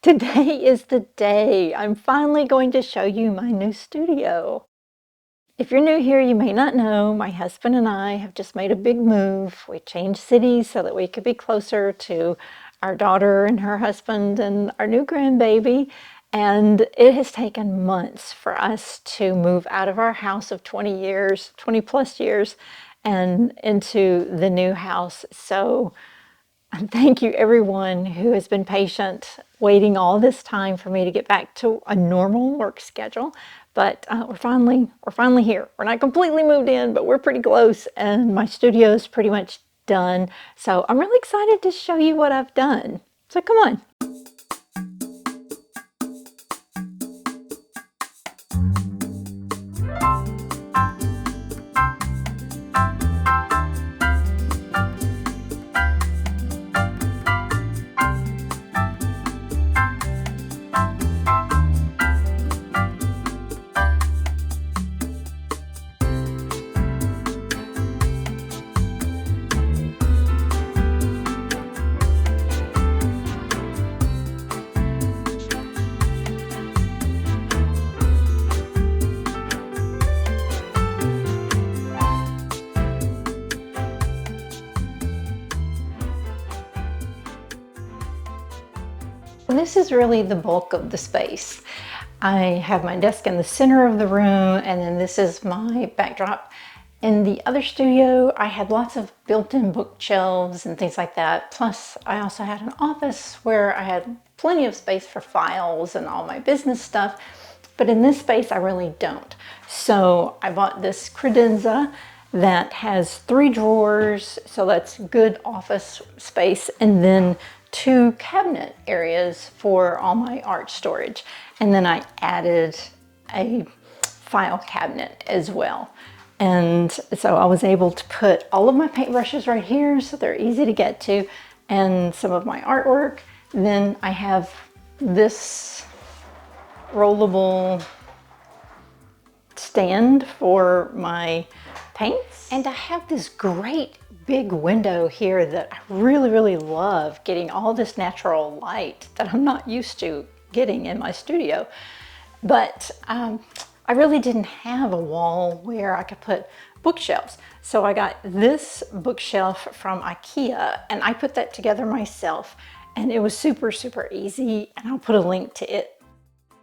Today is the day. I'm finally going to show you my new studio. If you're new here, you may not know, my husband and I have just made a big move. We changed cities so that we could be closer to our daughter and her husband and our new grandbaby. And it has taken months for us to move out of our house of 20 years, 20 plus years, and into the new house. So thank you everyone who has been patient waiting all this time for me to get back to a normal work schedule. But we're finally here. We're not completely moved in, but we're pretty close, and my studio is pretty much done. So I'm really excited to show you what I've done. So come on. This is really the bulk of the space. I have my desk in the center of the room, and then this is my backdrop. In the other studio, I had lots of built-in bookshelves and things like that. Plus, I also had an office where I had plenty of space for files and all my business stuff. But in this space, I really don't. So I bought this credenza that has 3 drawers, so that's good office space, and then 2 cabinet areas for all my art storage. And then I added a file cabinet as well. And so I was able to put all of my paintbrushes right here so they're easy to get to, and some of my artwork. Then I have this rollable stand for my paints. And I have this great big window here that I really love, getting all this natural light that I'm not used to getting in my studio. But I really didn't have a wall where I could put bookshelves. So I got this bookshelf from IKEA, and I put that together myself, and it was super easy, and I'll put a link to it.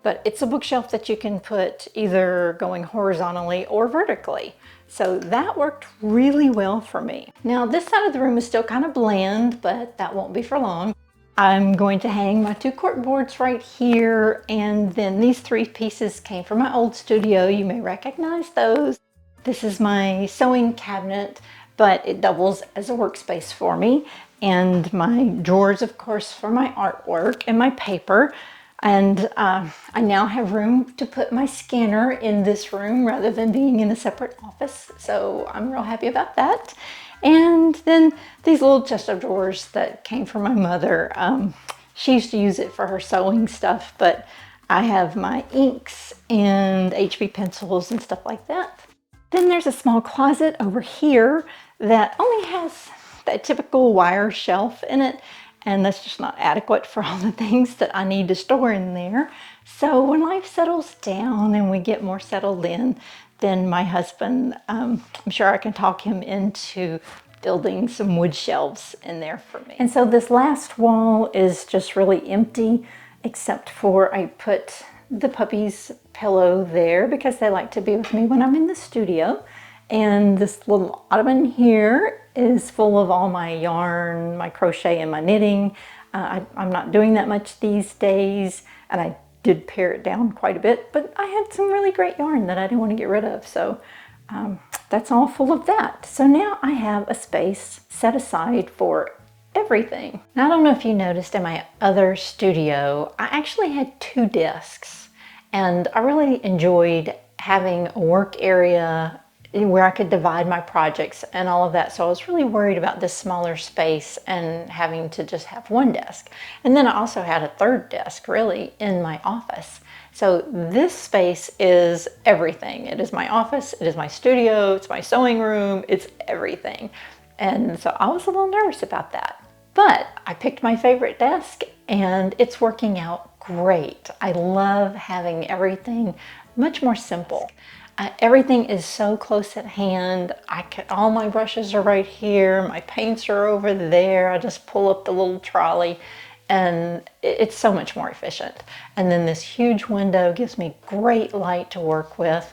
But it's a bookshelf that you can put either going horizontally or vertically. So that worked really well for me. Now this side of the room is still kind of bland, but that won't be for long. I'm going to hang my 2 cork boards right here, and then these 3 pieces came from my old studio. You may recognize those. This is my sewing cabinet, but it doubles as a workspace for me. And my drawers, of course, for my artwork and my paper. And I now have room to put my scanner in this room rather than being in a separate office. So I'm real happy about that. And then these little chest of drawers that came from my mother. She used to use it for her sewing stuff, but I have my inks and HB pencils and stuff like that. Then there's a small closet over here that only has that typical wire shelf in it. And that's just not adequate for all the things that I need to store in there. So when life settles down and we get more settled in, then my husband, I'm sure I can talk him into building some wood shelves in there for me. And so this last wall is just really empty, except for I put the puppy's pillow there because they like to be with me when I'm in the studio. And this little ottoman here is full of all my yarn, my crochet, and my knitting. I'm not doing that much these days, and I did pare it down quite a bit, but I had some really great yarn that I didn't want to get rid of, so that's all full of that. So now I have a space set aside for everything. Now, I don't know if you noticed in my other studio, I actually had 2 desks, and I really enjoyed having a work area where I could divide my projects and all of that. So I was really worried about this smaller space and having to just have 1 desk. And then I also had a 3rd desk really in my office. So this space is everything. It is my office, it is my studio, it's my sewing room, it's everything. And so I was a little nervous about that. But I picked my favorite desk, and it's working out great. I love having everything much more simple. Everything is so close at hand. All my brushes are right here. My paints are over there. I just pull up the little trolley and it's so much more efficient. And then this huge window gives me great light to work with.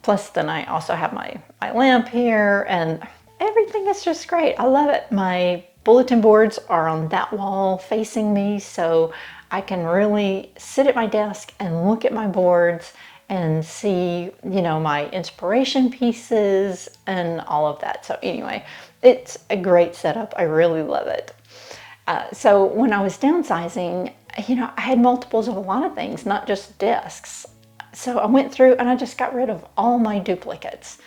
Plus then I also have my lamp here and everything is just great. I love it. My bulletin boards are on that wall facing me, so I can really sit at my desk and look at my boards and see, you know, my inspiration pieces and all of that. So anyway, it's a great setup. I really love it. So when I was downsizing, you know, I had multiples of a lot of things, not just desks. So I went through and I just got rid of all my duplicates.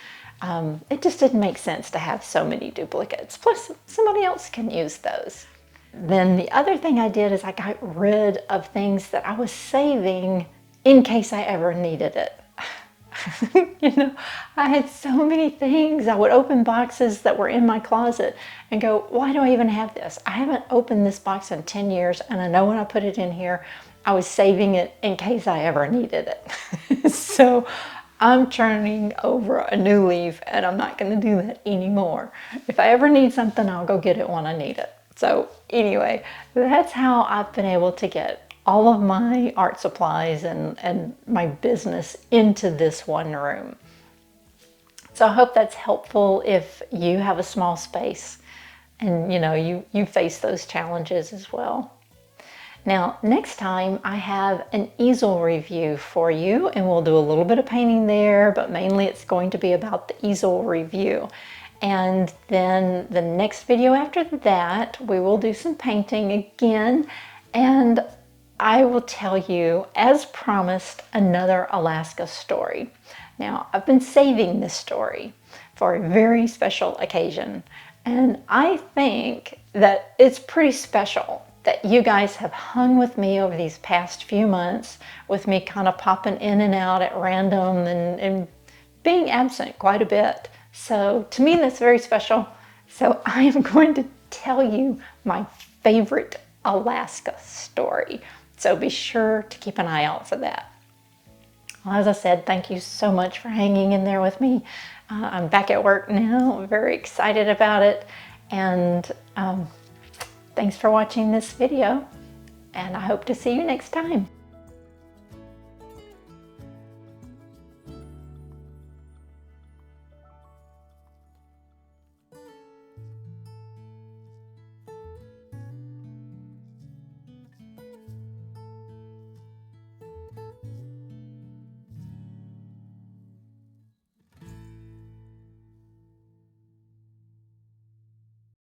It just didn't make sense to have so many duplicates. Plus, somebody else can use those. Then the other thing I did is I got rid of things that I was saving in case I ever needed it. You know, I had so many things. I would open boxes that were in my closet and go, why do I even have this? I haven't opened this box in 10 years and I know when I put it in here, I was saving it in case I ever needed it. So I'm turning over a new leaf and I'm not going to do that anymore. If I ever need something, I'll go get it when I need it. So anyway, that's how I've been able to get all of my art supplies and my business into this one room. So I hope that's helpful if you have a small space and you know you face those challenges as well. Now next time I have an easel review for you and we'll do a little bit of painting there, but mainly it's going to be about the easel review. And then the next video after that we will do some painting again, and I will tell you, as promised, another Alaska story. Now, I've been saving this story for a very special occasion, and I think that it's pretty special that you guys have hung with me over these past few months, with me kind of popping in and out at random and being absent quite a bit. So to me, that's very special. So I am going to tell you my favorite Alaska story. So be sure to keep an eye out for that. Well, as I said, thank you so much for hanging in there with me. I'm back at work now. I'm very excited about it. And thanks for watching this video. And I hope to see you next time.